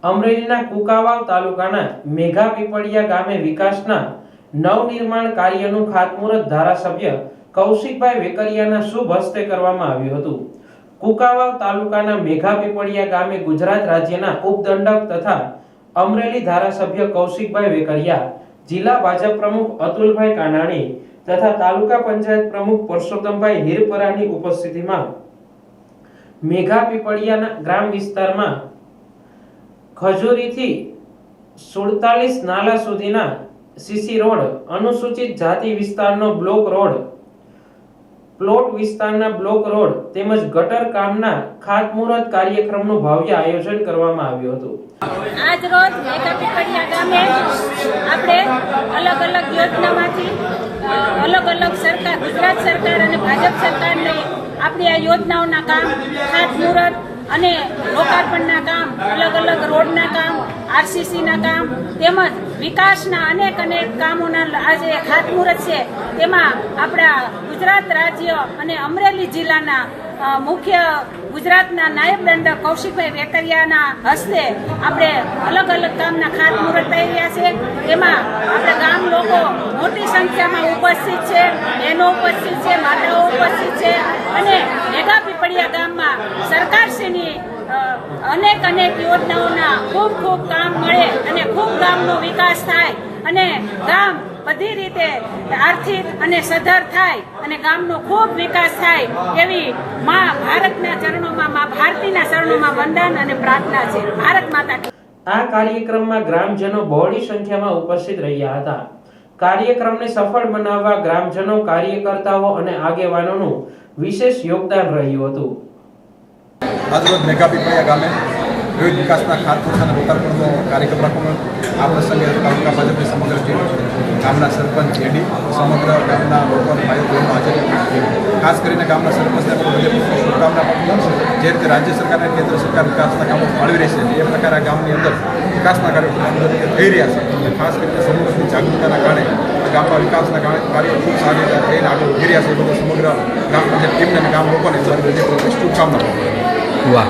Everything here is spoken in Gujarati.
અમરેલીના કુકાવાવ તાલુકાના મેઘા પીપળિયા ગામે વિકાસના નવનિર્માણ કાર્યનું ખાતમુહૂર્ત ધારાસભ્ય કૌશિકભાઈ વેકરિયાના શુભ હસ્તે કરવામાં આવ્યું હતું। કુકાવાવ તાલુકાના મેઘા પીપળિયા ગામે ગુજરાત રાજ્યના ઉપદંડક તથા અમરેલી ધારાસભ્ય કૌશિકભાઈ વેકરિયા, જિલ્લા ભાજપ પ્રમુખ અતુલભાઈ કાનાણી તથા તાલુકા પંચાયત પ્રમુખ પરસોત્તમભાઈ હિરપરાની ઉપસ્થિતિમાં મેઘા પીપળિયાના ગ્રામ વિસ્તારમાં ખજૂરીથી 47 નાલા સુધીના સીસી રોડ, અનુસૂચિત જાતિ વિસ્તારનો બ્લોક રોડ, પ્લોટ વિસ્તારના બ્લોક રોડ તેમજ ગટર કામના ખાતમુહૂર્ત કાર્યક્રમનું ભવ્ય આયોજન કરવામાં આવ્યું હતું। આજ રોજ મેઘા પીપળિયા ગામે આપણે અલગ અલગ યોજનામાંથી અલગ સરકાર, ગુજરાત સરકાર અને ભાજપ સરકારની આપણી આ યોજનાઓના કામ, ખાતમુહૂર્ત અને લોકાર્પણના કામ, અલગ રોડના કામ, આરસીસીના કામ તેમજ વિકાસના અનેક કામોના આજે ખાતમુહૂર્ત છે। તેમાં આપણા ગુજરાત રાજ્ય અને અમરેલી જિલ્લાના મુખ્ય ગુજરાતના નાયબ દંડક કૌશિકભાઈ વેકરિયાના હસ્તે આપણે અલગ કામના ખાતમુહૂર્ત થઈ રહ્યા છે। તેમાં આપણે ગામ લોકો મોટી સંખ્યામાં ઉપસ્થિત છે, બહેનો ઉપસ્થિત છે, માતાઓ ઉપસ્થિત છે અને મેઘા પીપળિયા ગામમાં સરકારશ્રીની અનેક યોજનાઓના ખૂબ કામ મળે અને ખૂબ ગામનો વિકાસ થાય અને ગામ બધી રીતે આર્થિક અને સદ્ધર થાય અને ગામનો ખૂબ વિકાસ થાય એવી માં ભારતના ચરણોમાં, માં ભારતીના ચરણોમાં વંદન અને પ્રાર્થના છે। ભારત માતા કી। આ કાર્યક્રમમાં ગ્રામજનો બહોળી સંખ્યામાં ઉપસ્થિત રહ્યા હતા। કાર્યક્રમને સફળ બનાવવા ગ્રામજનો, કાર્યકર્તાઓ અને આગેવાનોનું વિશેષ યોગદાન રહ્યું હતું। આજરોજ મેઘા પીપળિયા ગામે વિવિધ વિકાસના ખાતમુહૂર્ત અને લોકાર્પણનો કાર્યક્રમ રાખવામાં આ પ્રસંગે તાલુકા ભાજપની સમગ્ર ટીમ, ગામના સરપંચ, જેડી, સમગ્ર ગામના લોકો અને ભાઈઓ બહેનો હાજર હતી। ખાસ કરીને ગામના સરપંચને પણ હૃદયપૂર્વક શુભકામના પાઠવું છું। જે રીતે રાજ્ય સરકાર અને કેન્દ્ર સરકાર વિકાસના કામો ફાળવી રહી છે, એ પ્રકારે આ ગામની અંદર વિકાસના કાર્યો થઈ રહ્યા છે અને ખાસ કરીને સમગ્રની જાગૃતતાના કારણે ગામમાં વિકાસના કાર્યો ખૂબ સારી રીતે થઈને આગળ વધી રહ્યા છે। એ બધું સમગ્ર ગ્રામ પંચાયત ટીમને અને ગામ લોકોને હૃદયપૂર્વક શુભકામના પાઠવું। વાહ।